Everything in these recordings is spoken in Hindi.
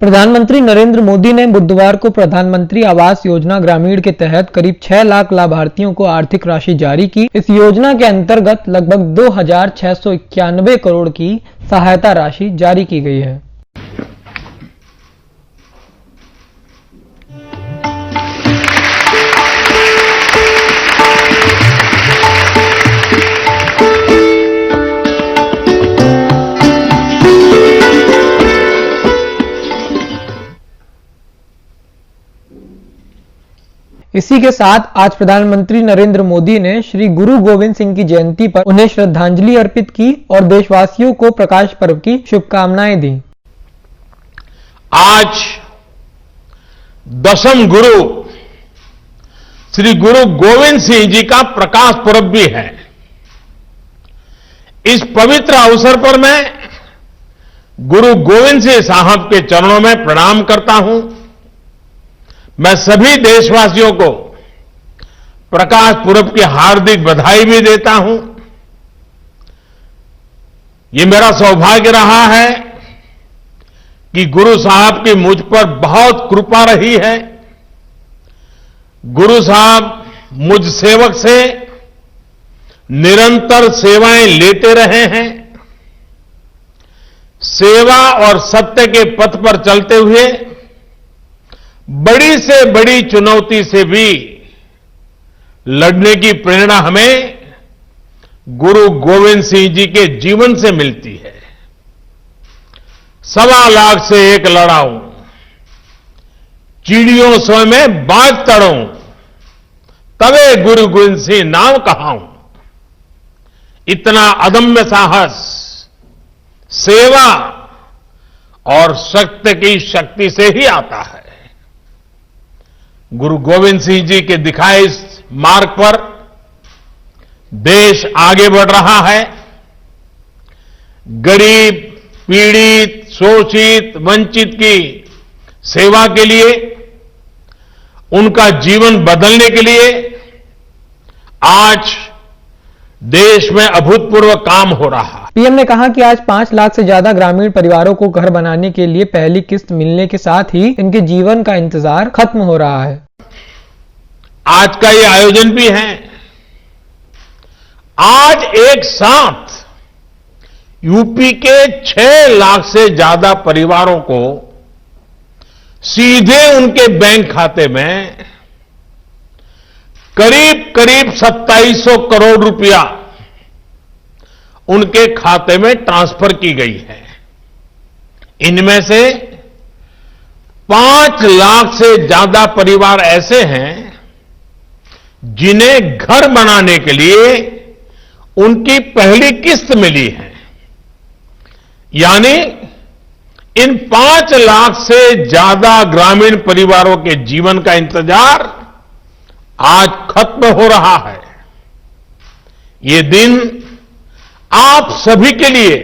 प्रधानमंत्री नरेंद्र मोदी ने बुधवार को प्रधानमंत्री आवास योजना ग्रामीण के तहत करीब 6 लाख लाभार्थियों को आर्थिक राशि जारी की। इस योजना के अंतर्गत लगभग 2,691 करोड़ की सहायता राशि जारी की गई है। इसी के साथ आज प्रधानमंत्री नरेंद्र मोदी ने श्री गुरु गोविंद सिंह की जयंती पर उन्हें श्रद्धांजलि अर्पित की और देशवासियों को प्रकाश पर्व की शुभकामनाएं दी। आज दशम गुरु श्री गुरु गोविंद सिंह जी का प्रकाश पर्व भी है। इस पवित्र अवसर पर मैं गुरु गोविंद सिंह साहब के चरणों में प्रणाम करता हूं। मैं सभी देशवासियों को प्रकाश पुरब की हार्दिक बधाई भी देता हूं। ये मेरा सौभाग्य रहा है कि गुरु साहब की मुझ पर बहुत कृपा रही है। गुरु साहब मुझ सेवक से निरंतर सेवाएं लेते रहे हैं। सेवा और सत्य के पथ पर चलते हुए बड़ी से बड़ी चुनौती से भी लड़ने की प्रेरणा हमें गुरु गोविंद सिंह जी के जीवन से मिलती है। 1.25 लाख से एक लड़ाऊं, चिड़ियों स्व में बाज तड़ूं, तबे गुरु गोविंद सिंह नाम कहाऊं। इतना अदम्य साहस सेवा और सत्य की शक्ति से ही आता है। गुरु गोविंद सिंह जी के दिखाए इस मार्ग पर देश आगे बढ़ रहा है। गरीब, पीड़ित, शोषित, वंचित की सेवा के लिए, उनका जीवन बदलने के लिए आज देश में अभूतपूर्व काम हो रहा है। पीएम ने कहा कि आज 5 लाख से ज्यादा ग्रामीण परिवारों को घर बनाने के लिए पहली किस्त मिलने के साथ ही इनके जीवन का इंतजार खत्म हो रहा है। आज का ये आयोजन भी है। आज एक साथ यूपी के 6 लाख से ज्यादा परिवारों को सीधे उनके बैंक खाते में करीब 2700 करोड़ रुपया उनके खाते में ट्रांसफर की गई है। इनमें से 5 लाख से ज्यादा परिवार ऐसे हैं जिन्हें घर बनाने के लिए उनकी पहली किस्त मिली है। यानी इन 5 लाख से ज्यादा ग्रामीण परिवारों के जीवन का इंतजार आज खत्म हो रहा है। ये दिन आप सभी के लिए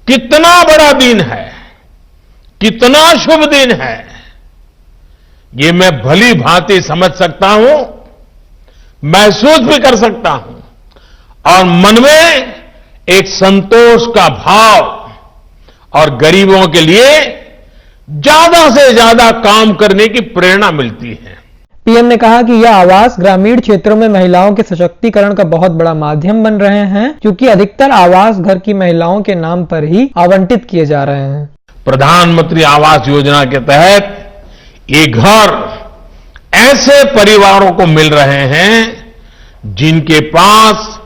कितना बड़ा दिन है, कितना शुभ दिन है, ये मैं भली भांति समझ सकता हूं, महसूस भी कर सकता हूं और मन में एक संतोष का भाव और गरीबों के लिए ज्यादा से ज्यादा काम करने की प्रेरणा मिलती है। पीएम ने कहा कि यह आवास ग्रामीण क्षेत्रों में महिलाओं के सशक्तिकरण का बहुत बड़ा माध्यम बन रहे हैं, क्योंकि अधिकतर आवास घर की महिलाओं के नाम पर ही आवंटित किए जा रहे हैं। प्रधानमंत्री आवास योजना के तहत ये घर ऐसे परिवारों को मिल रहे हैं जिनके पास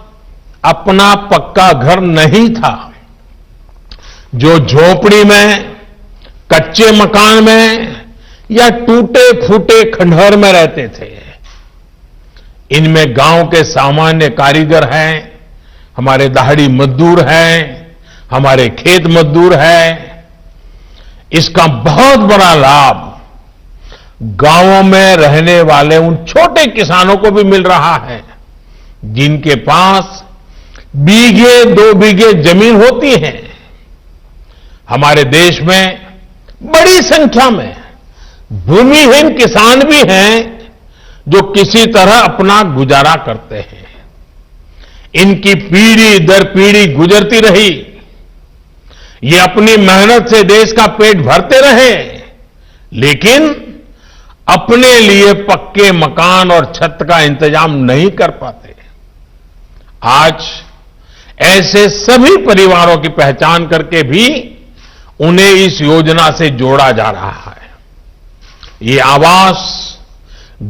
अपना पक्का घर नहीं था, जो झोपड़ी में, कच्चे मकान में या टूटे फूटे खंडहर में रहते थे। इनमें गांव के सामान्य कारीगर हैं, हमारे दाहड़ी मजदूर हैं, हमारे खेत मजदूर हैं। इसका बहुत बड़ा लाभ गांवों में रहने वाले उन छोटे किसानों को भी मिल रहा है जिनके पास बीघे 2 बीघे जमीन होती है। हमारे देश में बड़ी संख्या में भूमिहीन किसान भी हैं जो किसी तरह अपना गुजारा करते हैं। इनकी पीढ़ी दर पीढ़ी गुजरती रही। ये अपनी मेहनत से देश का पेट भरते रहे, लेकिन अपने लिए पक्के मकान और छत का इंतजाम नहीं कर पाते। आज ऐसे सभी परिवारों की पहचान करके भी उन्हें इस योजना से जोड़ा जा रहा है। ये आवास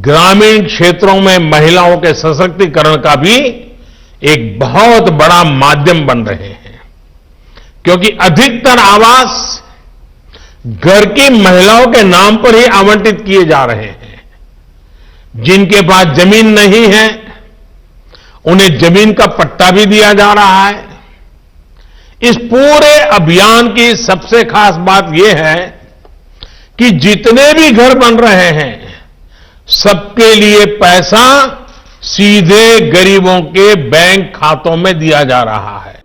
ग्रामीण क्षेत्रों में महिलाओं के सशक्तिकरण का भी एक बहुत बड़ा माध्यम बन रहे हैं, क्योंकि अधिकतर आवास घर की महिलाओं के नाम पर ही आवंटित किए जा रहे हैं। जिनके पास जमीन नहीं है, उन्हें जमीन का पट्टा भी दिया जा रहा है। इस पूरे अभियान की सबसे खास बात यह है कि जितने भी घर बन रहे हैं, सबके लिए पैसा सीधे गरीबों के बैंक खातों में दिया जा रहा है।